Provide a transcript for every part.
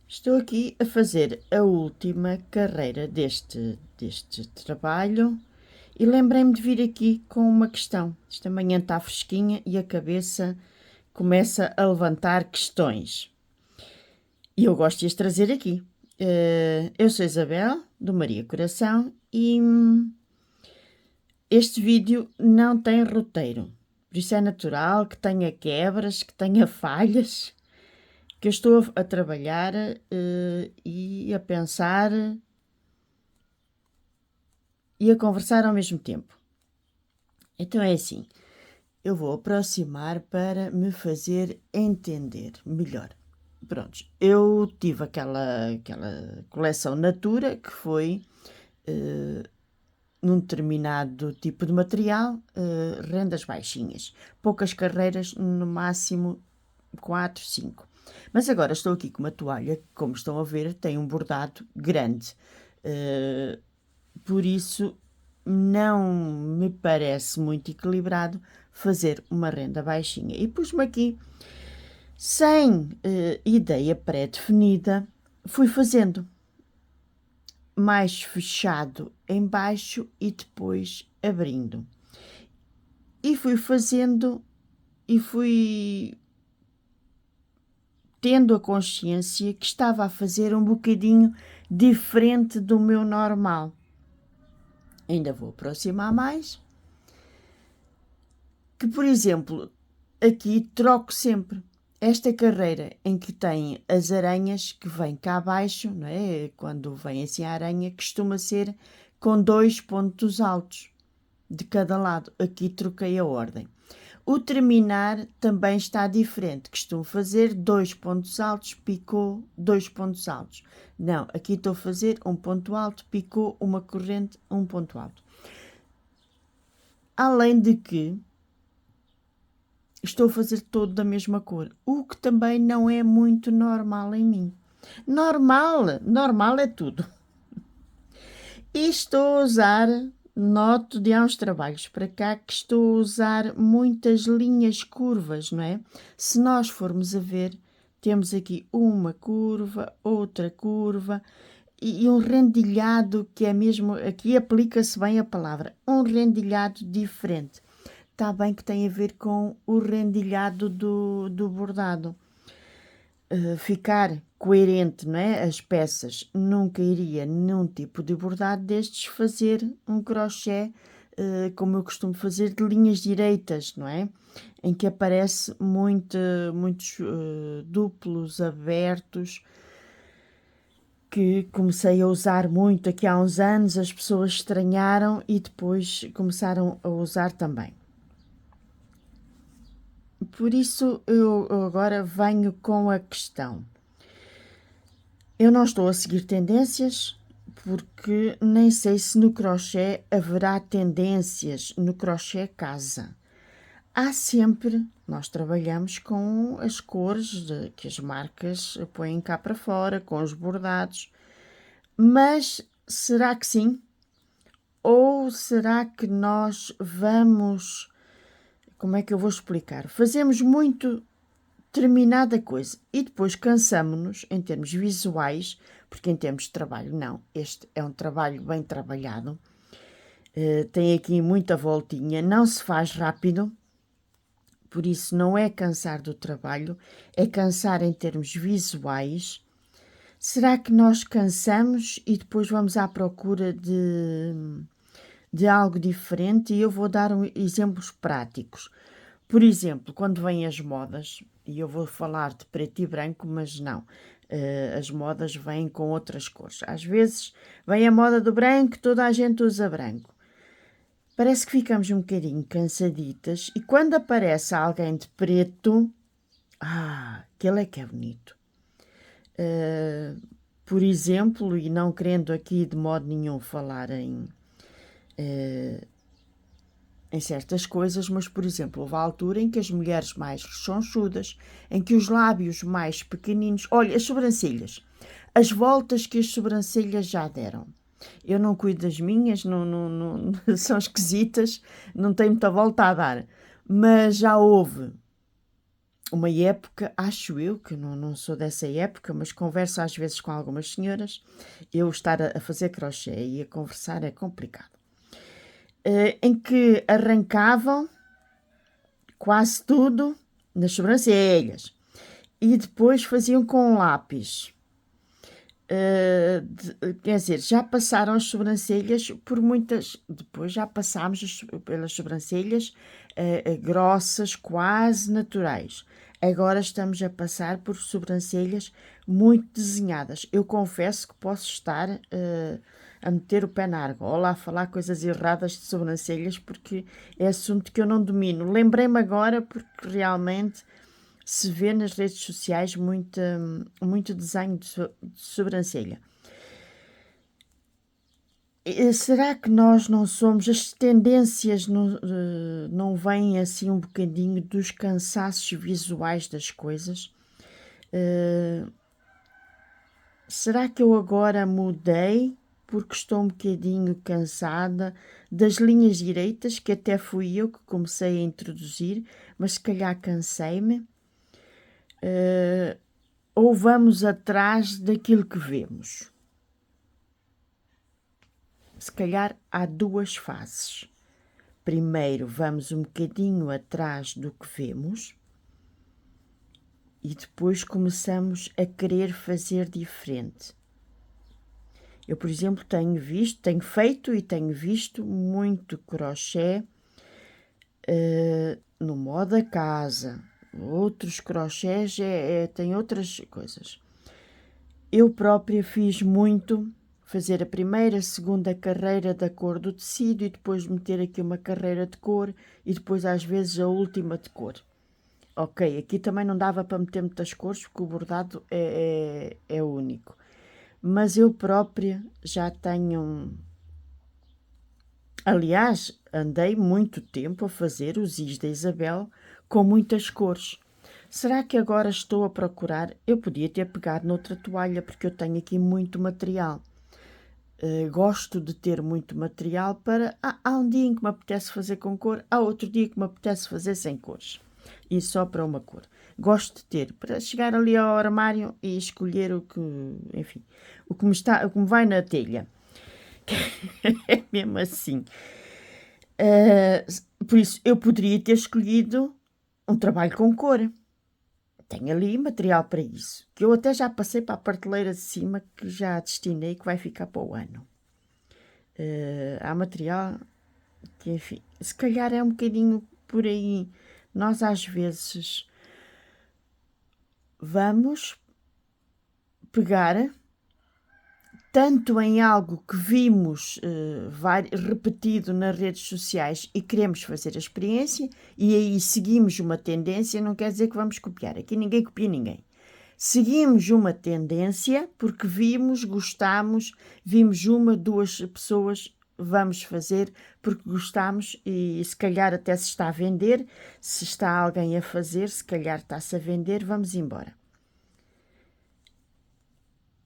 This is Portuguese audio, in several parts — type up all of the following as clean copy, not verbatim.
Estou aqui a fazer a última carreira deste trabalho e lembrei-me de vir aqui com uma questão. Esta manhã está fresquinha e a cabeça começa a levantar questões. E eu gosto de as trazer aqui. Eu sou Isabel, do Maria Coração, e este vídeo não tem roteiro. Por isso é natural que tenha quebras, que tenha falhas, que eu estou a trabalhar e a pensar e a conversar ao mesmo tempo. Então é assim, eu vou aproximar para me fazer entender melhor. Prontos, eu tive aquela coleção Natura que foi num determinado tipo de material, rendas baixinhas, poucas carreiras, no máximo 4, 5. Mas agora estou aqui com uma toalha que, como estão a ver, tem um bordado grande. Por isso, não me parece muito equilibrado fazer uma renda baixinha. E pus-me aqui, sem ideia pré-definida, fui fazendo mais fechado em baixo e depois abrindo. E fui fazendo e fui tendo a consciência que estava a fazer um bocadinho diferente do meu normal. Ainda vou aproximar mais. Que, por exemplo, aqui troco sempre esta carreira em que tem as aranhas que vêm cá abaixo, não é? Quando vem assim a aranha, costuma ser com 2 pontos altos de cada lado. Aqui troquei a ordem. O terminar também está diferente. Costumo fazer 2 pontos altos, picô, 2 pontos altos. Não, aqui estou a fazer um ponto alto, picô, uma corrente, um ponto alto. Além de que estou a fazer todo da mesma cor, o que também não é muito normal em mim. Normal é tudo. E estou a usar, noto de há uns trabalhos para cá, que estou a usar muitas linhas curvas, não é? Se nós formos a ver, temos aqui uma curva, outra curva e um rendilhado que é mesmo, aqui aplica-se bem a palavra, um rendilhado diferente. Está bem que tem a ver com o rendilhado do bordado. Ficar coerente, não é? As peças. Nunca iria num tipo de bordado destes fazer um crochê, como eu costumo fazer, de linhas direitas, não é? Em que aparece muitos duplos abertos, que comecei a usar muito aqui há uns anos, as pessoas estranharam e depois começaram a usar também. Por isso eu agora venho com a questão. Eu não estou a seguir tendências, porque nem sei se no crochê haverá tendências no crochê casa. Há sempre, nós trabalhamos com as cores que as marcas põem cá para fora, com os bordados. Mas será que sim? Ou será que nós vamos... Como é que eu vou explicar? Fazemos muito determinada coisa e depois cansamo-nos em termos visuais, porque em termos de trabalho, não. Este é um trabalho bem trabalhado. Tem aqui muita voltinha, não se faz rápido, por isso não é cansar do trabalho, é cansar em termos visuais. Será que nós cansamos e depois vamos à procura de algo diferente? E eu vou dar exemplos práticos. Por exemplo, quando vêm as modas, e eu vou falar de preto e branco, mas não, as modas vêm com outras cores. Às vezes vem a moda do branco, toda a gente usa branco. Parece que ficamos um bocadinho cansaditas e quando aparece alguém de preto, aquele é que é bonito. Por exemplo, e não querendo aqui de modo nenhum falar em certas coisas, mas, por exemplo, houve a altura em que as mulheres mais rechonchudas, em que os lábios mais pequeninos... Olha, as sobrancelhas. As voltas que as sobrancelhas já deram. Eu não cuido das minhas, não, são esquisitas, não tenho muita volta a dar. Mas já houve uma época, acho eu, que não sou dessa época, mas converso às vezes com algumas senhoras, eu estar a fazer crochê e a conversar é complicado, em que arrancavam quase tudo nas sobrancelhas e depois faziam com lápis. Quer dizer, já passaram as sobrancelhas por muitas. Depois já passámos pelas sobrancelhas grossas, quase naturais. Agora estamos a passar por sobrancelhas muito desenhadas. Eu confesso que posso estar a meter o pé na argola, a falar coisas erradas de sobrancelhas, porque é assunto que eu não domino. Lembrei-me agora porque realmente se vê nas redes sociais muito desenho de sobrancelha. Será que nós não somos, as tendências não vêm assim um bocadinho dos cansaços visuais das coisas? Será que eu agora mudei porque estou um bocadinho cansada das linhas direitas, que até fui eu que comecei a introduzir, mas se calhar cansei-me? Ou vamos atrás daquilo que vemos? Se calhar há duas fases. Primeiro vamos um bocadinho atrás do que vemos e depois começamos a querer fazer diferente. Eu, por exemplo, tenho feito e tenho visto muito crochê no modo da casa. Outros crochês têm outras coisas. Eu própria fiz muito, fazer a primeira, segunda carreira da cor do tecido e depois meter aqui uma carreira de cor e depois às vezes a última de cor. Ok, aqui também não dava para meter muitas cores porque o bordado é único. Mas eu própria já tenho... Aliás, andei muito tempo a fazer os Is da Isabel com muitas cores. Será que agora estou a procurar? Eu podia ter pegado noutra toalha porque eu tenho aqui muito material. Gosto de ter muito material para... Há um dia em que me apetece fazer com cor, há outro dia que me apetece fazer sem cores. E só para uma cor. Gosto de ter, para chegar ali ao armário e escolher o que... Enfim, o que me vai na telha. É mesmo assim. Por isso, eu poderia ter escolhido um trabalho com cor. Tenho ali material para isso, que eu até já passei para a prateleira de cima, que já destinei, que vai ficar para o ano. Há material que, enfim, se calhar é um bocadinho por aí. Nós às vezes vamos pegar tanto em algo que vimos repetido nas redes sociais e queremos fazer a experiência e aí seguimos uma tendência, não quer dizer que vamos copiar. Aqui ninguém copia ninguém. Seguimos uma tendência porque vimos, gostamos, vimos uma, duas pessoas, vamos fazer porque gostamos e se calhar até se está a vender, se está alguém a fazer, se calhar está-se a vender, vamos embora.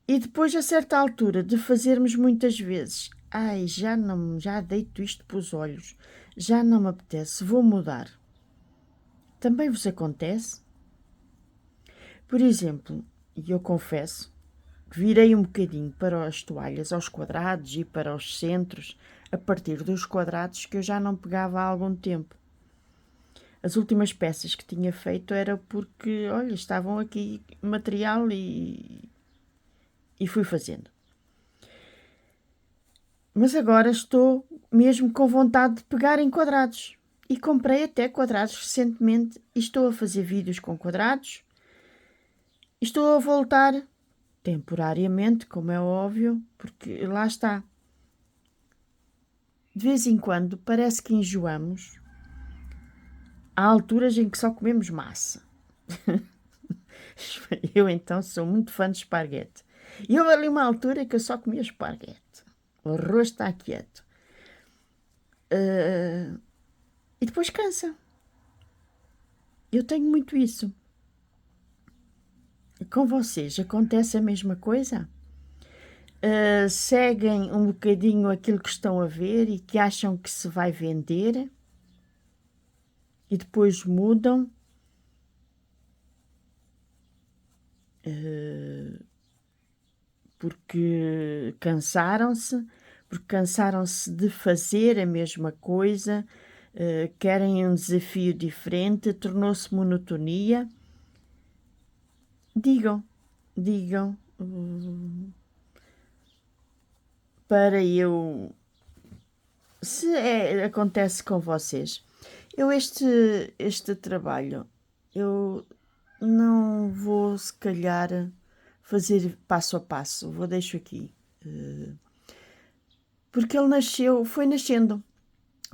E depois, a certa altura, de fazermos muitas vezes, já deito isto para os olhos, já não me apetece, vou mudar. Também vos acontece? Por exemplo, e eu confesso, virei um bocadinho para as toalhas, aos quadrados e para os centros, a partir dos quadrados que eu já não pegava há algum tempo. As últimas peças que tinha feito era porque, olha, estavam aqui material e fui fazendo. Mas agora estou mesmo com vontade de pegar em quadrados. E comprei até quadrados recentemente e estou a fazer vídeos com quadrados. Estou a voltar temporariamente, como é óbvio, porque lá está. De vez em quando parece que enjoamos. Há alturas em que só comemos massa. Eu então sou muito fã de esparguete. E houve ali uma altura que eu só comia esparguete. O arroz está quieto. E depois cansa. Eu tenho muito isso. Com vocês acontece a mesma coisa? Seguem um bocadinho aquilo que estão a ver e que acham que se vai vender e depois mudam porque cansaram-se de fazer a mesma coisa, querem um desafio diferente, tornou-se monotonia. Digam, digam, para eu, se acontece com vocês. Este trabalho, eu não vou, se calhar, fazer passo a passo, deixo aqui. Porque ele foi nascendo,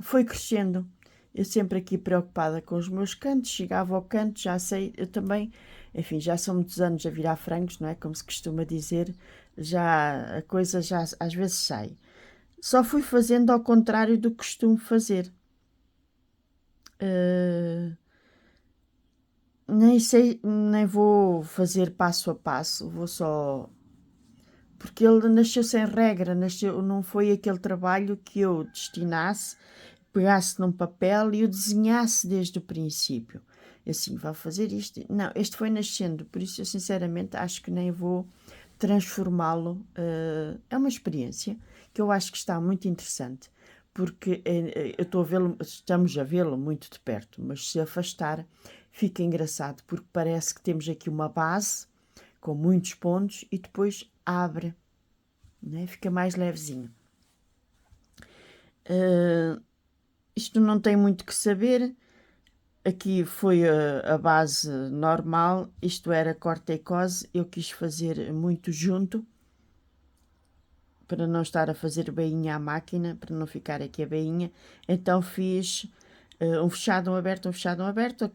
foi crescendo. Eu sempre aqui preocupada com os meus cantos, chegava ao canto, já sei, eu também, enfim, já são muitos anos a virar frangos, não é? Como se costuma dizer, já a coisa já às vezes sai. Só fui fazendo ao contrário do que costumo fazer. Nem sei, nem vou fazer passo a passo, vou só. Porque ele nasceu sem regra, não foi aquele trabalho que eu destinasse, pegasse num papel e o desenhasse desde o princípio. Assim, vou fazer isto. Não, este foi nascendo, por isso eu sinceramente acho que nem vou transformá-lo. É uma experiência que eu acho que está muito interessante, porque eu estou a vê-lo, estamos a vê-lo muito de perto, mas se afastar fica engraçado, porque parece que temos aqui uma base com muitos pontos e depois abre, né? Fica mais levezinho. Isto não tem muito que saber. Aqui foi a base normal, isto era corta-e-cose, eu quis fazer muito junto, para não estar a fazer bainha à máquina, para não ficar aqui a bainha, então fiz um fechado, um aberto, um fechado, um aberto,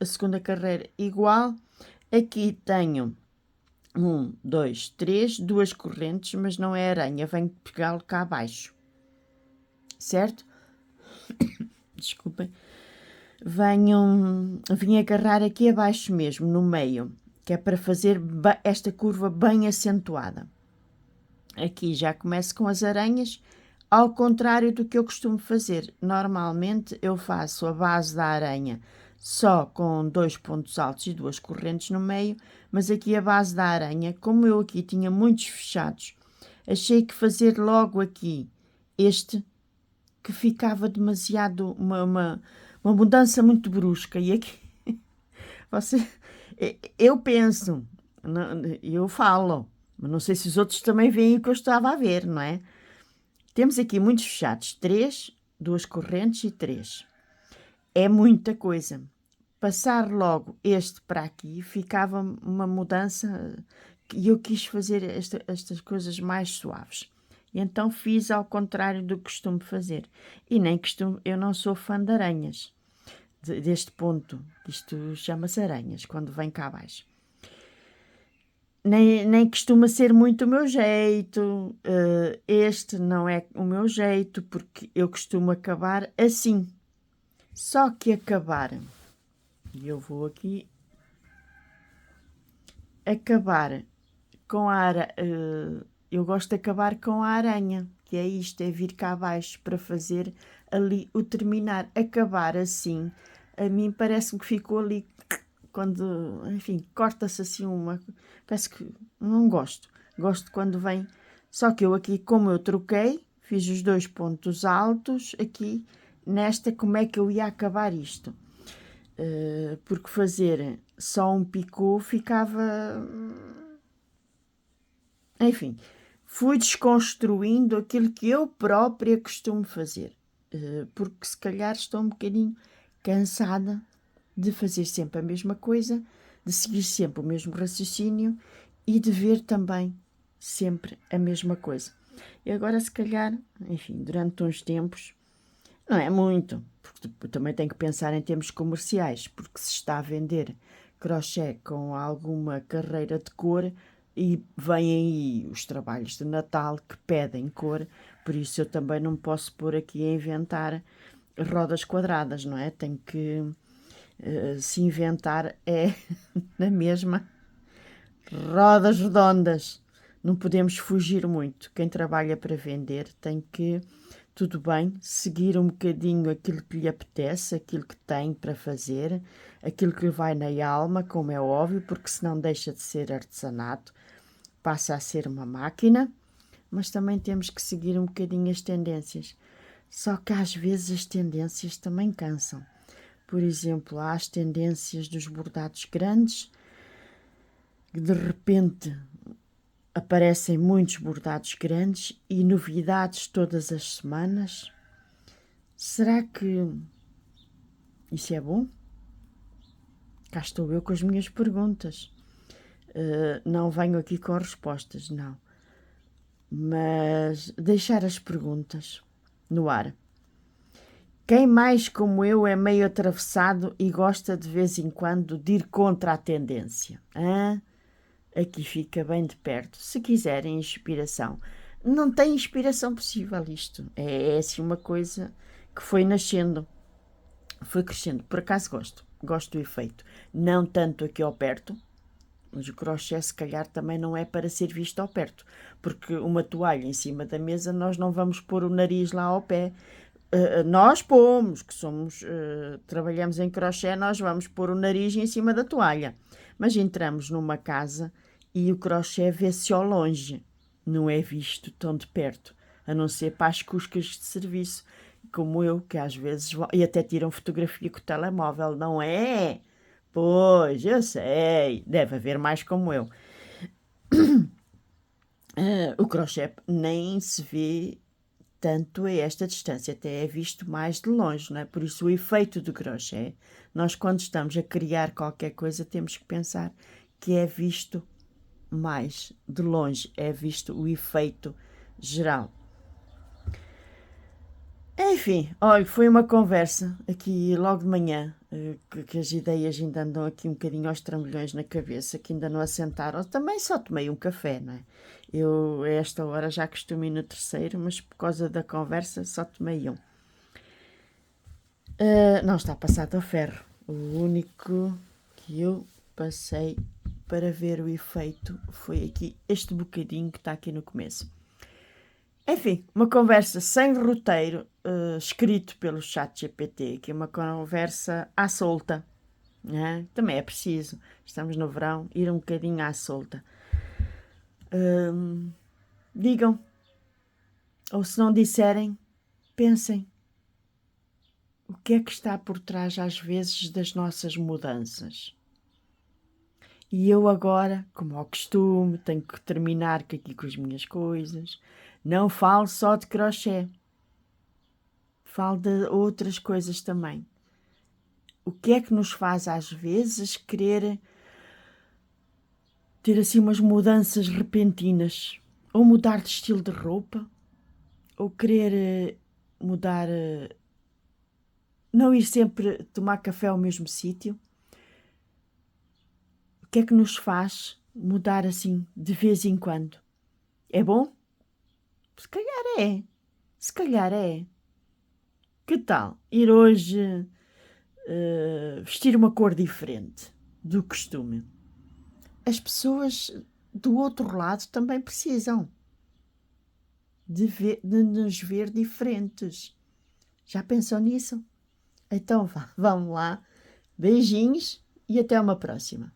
a segunda carreira igual. Aqui tenho 1, 2, 3, duas correntes, mas não é aranha, venho pegá-lo cá abaixo, certo? Desculpem. Vim agarrar aqui abaixo mesmo, no meio, que é para fazer esta curva bem acentuada. Aqui já começo com as aranhas, ao contrário do que eu costumo fazer. Normalmente eu faço a base da aranha só com 2 pontos altos e 2 correntes no meio, mas aqui a base da aranha, como eu aqui tinha muitos fechados, achei que fazer logo aqui este, que ficava demasiado, uma mudança muito brusca. E aqui, você, eu penso, eu falo, mas não sei se os outros também veem o que eu estava a ver, não é? Temos aqui muitos fechados, 3, 2 correntes e 3. É muita coisa. Passar logo este para aqui ficava uma mudança e eu quis fazer estas coisas mais suaves. E então fiz ao contrário do que costumo fazer. E nem costumo, eu não sou fã de aranhas, deste ponto. Isto chama-se aranhas, quando vem cá abaixo. Nem costuma ser muito o meu jeito. Este não é o meu jeito, porque eu costumo acabar assim. Só que acabar, e eu vou aqui acabar com a aranha. Eu gosto de acabar com a aranha, que é isto, é vir cá abaixo para fazer ali o terminar. Acabar assim, a mim parece-me que ficou ali, quando, enfim, corta-se assim uma. Parece que não gosto. Gosto quando vem. Só que eu aqui, como eu troquei, fiz os 2 pontos altos aqui, nesta, como é que eu ia acabar isto? Porque fazer só um picô ficava. Enfim, fui desconstruindo aquilo que eu própria costumo fazer, porque se calhar estou um bocadinho cansada de fazer sempre a mesma coisa, de seguir sempre o mesmo raciocínio e de ver também sempre a mesma coisa. E agora, se calhar, enfim, durante uns tempos, não é muito, porque também tenho que pensar em termos comerciais, porque se está a vender crochê com alguma carreira de cor e vêm aí os trabalhos de Natal que pedem cor, por isso eu também não posso pôr aqui a inventar rodas quadradas, não é? Tenho que se inventar é na mesma rodas redondas. Não podemos fugir muito. Quem trabalha para vender tem que tudo bem, seguir um bocadinho aquilo que lhe apetece, aquilo que tem para fazer, aquilo que lhe vai na alma, como é óbvio, porque senão deixa de ser artesanato, passa a ser uma máquina, mas também temos que seguir um bocadinho as tendências. Só que às vezes as tendências também cansam. Por exemplo, há as tendências dos bordados grandes, que de repente aparecem muitos bordados grandes e novidades todas as semanas. Será que isso é bom? Cá estou eu com as minhas perguntas. Não venho aqui com respostas, não. Mas deixar as perguntas no ar. Quem mais como eu é meio atravessado e gosta de vez em quando de ir contra a tendência? Hã? Aqui fica bem de perto. Se quiserem inspiração. Não tem inspiração possível isto. É assim uma coisa que foi nascendo. Foi crescendo. Por acaso gosto. Gosto do efeito. Não tanto aqui ao perto. Mas o crochê se calhar também não é para ser visto ao perto. Porque uma toalha em cima da mesa nós não vamos pôr o nariz lá ao pé. Nós pomos, que somos, trabalhamos em crochê, nós vamos pôr o nariz em cima da toalha. Mas entramos numa casa e o crochê vê-se ao longe, não é visto tão de perto, a não ser para as cuscas de serviço, como eu, que às vezes vão, e até tiram fotografia com o telemóvel, não é? Pois, eu sei, deve haver mais como eu. O crochê nem se vê tanto a esta distância, até é visto mais de longe, não é? Por isso o efeito do crochê, nós quando estamos a criar qualquer coisa temos que pensar que é visto mais de longe, é visto o efeito geral. Enfim, olha, foi uma conversa aqui logo de manhã, que as ideias ainda andam aqui um bocadinho aos trambolhões na cabeça, que ainda não assentaram. Também só tomei um café, não é? Eu, a esta hora, já costumo ir no terceiro, mas por causa da conversa só tomei um. Não está passado ao ferro. O único que eu passei para ver o efeito foi aqui, este bocadinho que está aqui no começo. Enfim, uma conversa sem roteiro, escrito pelo chat GPT, que é uma conversa à solta. Né? Também é preciso, estamos no verão, ir um bocadinho à solta. Digam, ou se não disserem, pensem. O que é que está por trás, às vezes, das nossas mudanças? E eu agora, como ao costume, tenho que terminar aqui com as minhas coisas. Não falo só de crochê. Falo de outras coisas também. O que é que nos faz, às vezes, querer ter assim umas mudanças repentinas? Ou mudar de estilo de roupa, ou querer mudar, não ir sempre tomar café ao mesmo sítio. O que é que nos faz mudar assim de vez em quando? É bom? Se calhar é. Se calhar é. Que tal ir hoje vestir uma cor diferente do costume? As pessoas do outro lado também precisam de nos ver diferentes. Já pensou nisso? Então vamos lá. Beijinhos e até uma próxima.